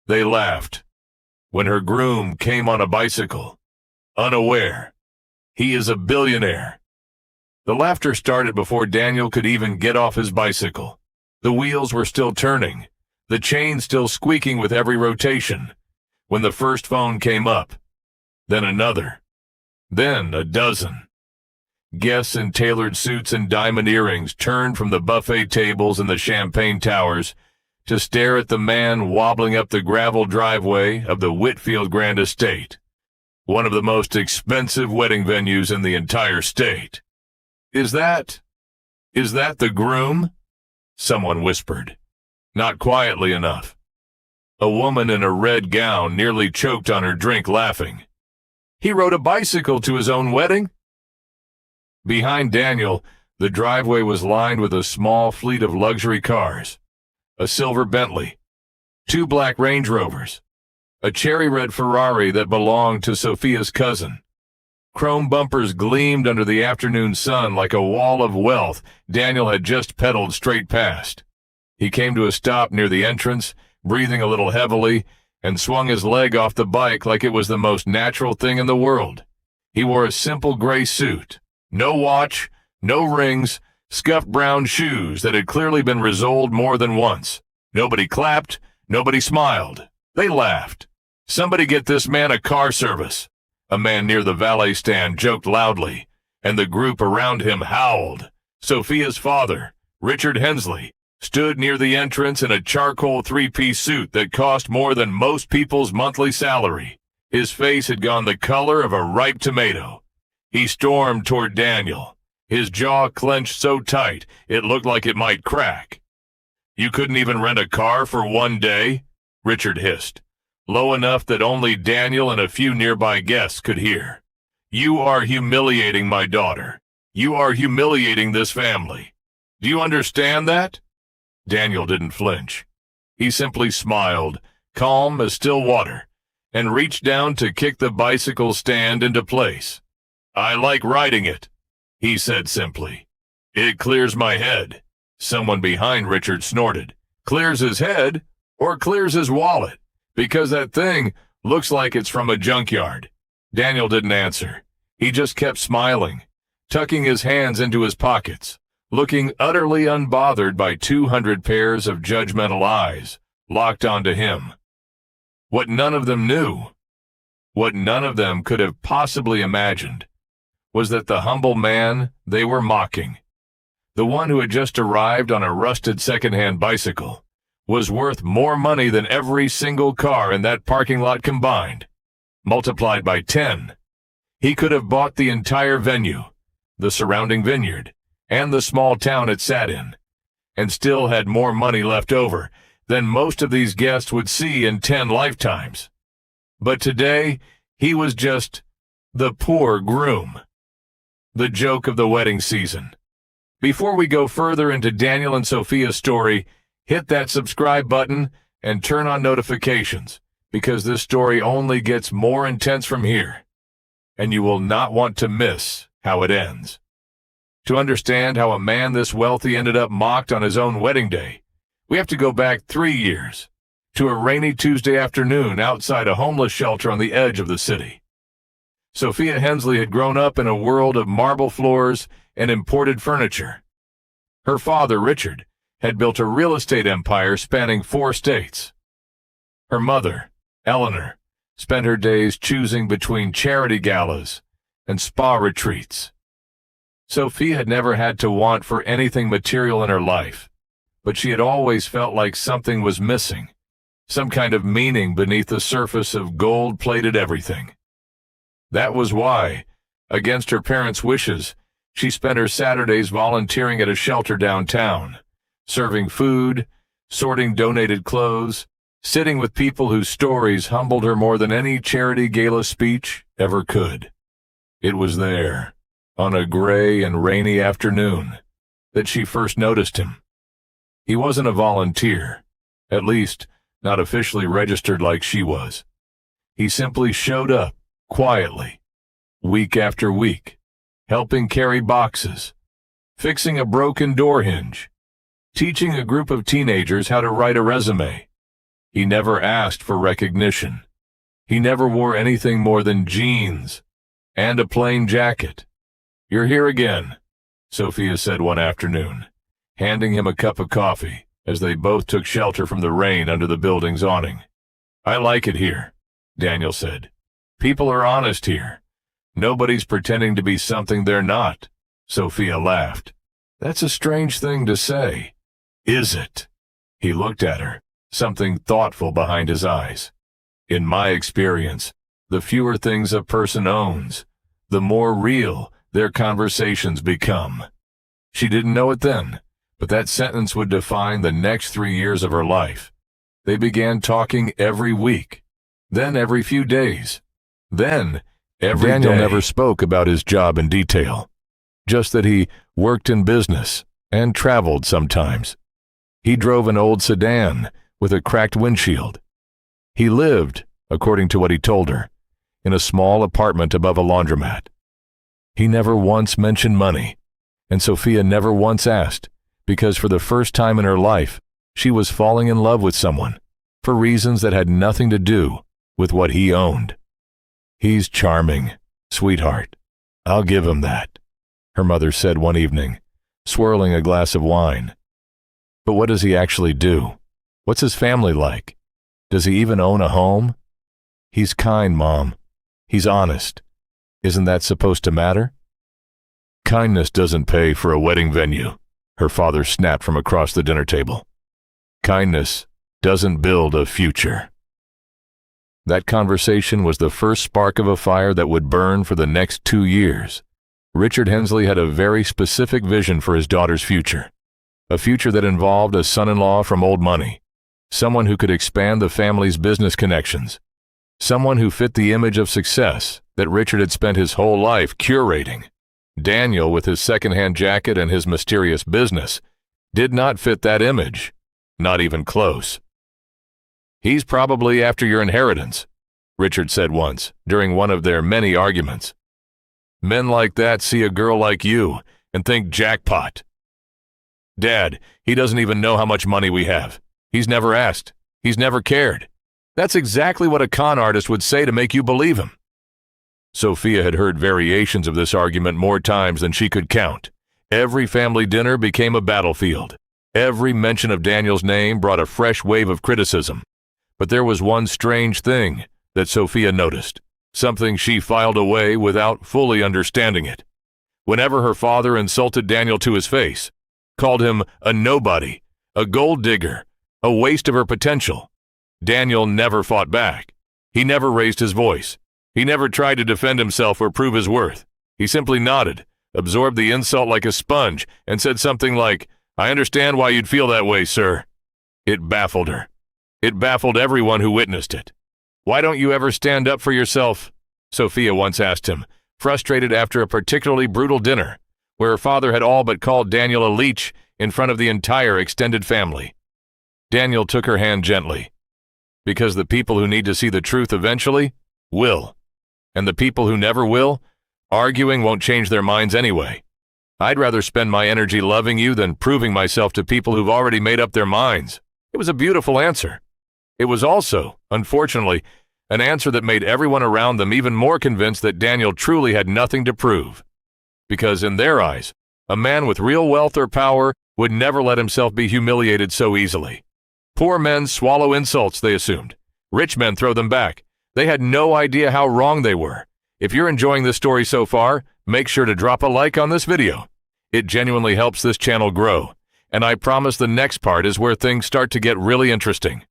They laughed. When her groom came on a bicycle, unaware, he is a billionaire. The laughter started before Daniel could even get off his bicycle. The wheels were still turning, the chain still squeaking with every rotation, when the first phone came up, then another, then a dozen. Guests in tailored suits and diamond earrings turned from the buffet tables and the champagne towers to stare at the man wobbling up the gravel driveway of the Whitfield Grand Estate, one of the most expensive wedding venues in the entire state. Is that the groom?" someone whispered, not quietly enough. A woman in a red gown nearly choked on her drink laughing. "He rode a bicycle to his own wedding?" Behind Daniel, the driveway was lined with a small fleet of luxury cars. A silver Bentley, 2 black Range Rovers, a cherry red Ferrari that belonged to Sophia's cousin. Chrome bumpers gleamed under the afternoon sun like a wall of wealth Daniel had just pedaled straight past. He came to a stop near the entrance, breathing a little heavily, and swung his leg off the bike like it was the most natural thing in the world. He wore a simple gray suit, no watch, no rings, scuffed brown shoes that had clearly been resoled more than once. Nobody clapped, nobody smiled. They laughed. "Somebody get this man a car service." A man near the valet stand joked loudly, and the group around him howled. Sophia's father, Richard Hensley, stood near the entrance in a charcoal 3-piece suit that cost more than most people's monthly salary. His face had gone the color of a ripe tomato. He stormed toward Daniel, his jaw clenched so tight it looked like it might crack. "You couldn't even rent a car for one day?" Richard hissed, low enough that only Daniel and a few nearby guests could hear. "You are humiliating my daughter. You are humiliating this family. Do you understand that?" Daniel didn't flinch. He simply smiled, calm as still water, and reached down to kick the bicycle stand into place. "I like riding it," he said simply. "It clears my head." Someone behind Richard snorted. "Clears his head or clears his wallet? Because that thing looks like it's from a junkyard." Daniel didn't answer. He just kept smiling, tucking his hands into his pockets, looking utterly unbothered by 200 pairs of judgmental eyes locked onto him. What none of them knew, what none of them could have possibly imagined, was that the humble man they were mocking, the one who had just arrived on a rusted second-hand bicycle, was worth more money than every single car in that parking lot combined. Multiplied by 10, he could have bought the entire venue, the surrounding vineyard, and the small town it sat in, and still had more money left over than most of these guests would see in 10 lifetimes. But today, he was just the poor groom, the joke of the wedding season. Before we go further into Daniel and Sophia's story, hit that subscribe button and turn on notifications, because this story only gets more intense from here, and you will not want to miss how it ends. To understand how a man this wealthy ended up mocked on his own wedding day, we have to go back 3 years, to a rainy Tuesday afternoon outside a homeless shelter on the edge of the city. Sophia Hensley had grown up in a world of marble floors and imported furniture. Her father, Richard, had built a real estate empire spanning 4 states. Her mother, Eleanor, spent her days choosing between charity galas and spa retreats. Sophia had never had to want for anything material in her life, but she had always felt like something was missing, some kind of meaning beneath the surface of gold-plated everything. That was why, against her parents' wishes, she spent her Saturdays volunteering at a shelter downtown, serving food, sorting donated clothes, sitting with people whose stories humbled her more than any charity gala speech ever could. It was there, on a gray and rainy afternoon, that she first noticed him. He wasn't a volunteer, at least not officially registered like she was. He simply showed up, quietly, week after week, helping carry boxes, fixing a broken door hinge, teaching a group of teenagers how to write a resume, He never asked for recognition. He never wore anything more than jeans and a plain jacket. "You're here again," Sophia said one afternoon, handing him a cup of coffee as they both took shelter from the rain under the building's awning. "I like it here," Daniel said. "People are honest here. Nobody's pretending to be something they're not." Sophia laughed. "That's a strange thing to say." "Is it?" He looked at her, something thoughtful behind his eyes. "In my experience, the fewer things a person owns, the more real their conversations become." She didn't know it then, but that sentence would define the next 3 years of her life. They began talking every week, then every few days, then every day. Daniel never spoke about his job in detail, just that he worked in business and traveled sometimes. He drove an old sedan with a cracked windshield. He lived, according to what he told her, in a small apartment above a laundromat. He never once mentioned money, and Sophia never once asked, because for the first time in her life, she was falling in love with someone, for reasons that had nothing to do with what he owned. "He's charming, sweetheart. I'll give him that," her mother said one evening, swirling a glass of wine. "But what does he actually do? What's his family like? Does he even own a home?" "He's kind, Mom. He's honest. Isn't that supposed to matter?" "Kindness doesn't pay for a wedding venue," her father snapped from across the dinner table. "Kindness doesn't build a future." That conversation was the first spark of a fire that would burn for the next 2 years. Richard Hensley had a very specific vision for his daughter's future. A future that involved a son-in-law from old money, someone who could expand the family's business connections, someone who fit the image of success that Richard had spent his whole life curating. Daniel, with his second-hand jacket and his mysterious business, did not fit that image, not even close. "He's probably after your inheritance," Richard said once, during one of their many arguments. "Men like that see a girl like you and think jackpot. Dad, he doesn't even know how much money we have. He's never asked. He's never cared. That's exactly what a con artist would say to make you believe him." Sophia had heard variations of this argument more times than she could count. Every family dinner became a battlefield. Every mention of Daniel's name brought a fresh wave of criticism. But there was one strange thing that Sophia noticed, something she filed away without fully understanding it. Whenever her father insulted Daniel to his face, called him a nobody, a gold digger, a waste of her potential, Daniel never fought back. He never raised his voice. He never tried to defend himself or prove his worth. He simply nodded, absorbed the insult like a sponge, and said something like, "I understand why you'd feel that way, sir." It baffled her. It baffled everyone who witnessed it. "Why don't you ever stand up for yourself?" Sophia once asked him, frustrated after a particularly brutal dinner, where her father had all but called Daniel a leech in front of the entire extended family. Daniel took her hand gently. "Because the people who need to see the truth eventually will. And the people who never will, arguing won't change their minds anyway. I'd rather spend my energy loving you than proving myself to people who've already made up their minds." It was a beautiful answer. It was also, unfortunately, an answer that made everyone around them even more convinced that Daniel truly had nothing to prove. Because in their eyes, a man with real wealth or power would never let himself be humiliated so easily. Poor men swallow insults, they assumed. Rich men throw them back. They had no idea how wrong they were. If you're enjoying this story so far, make sure to drop a like on this video. It genuinely helps this channel grow. And I promise the next part is where things start to get really interesting.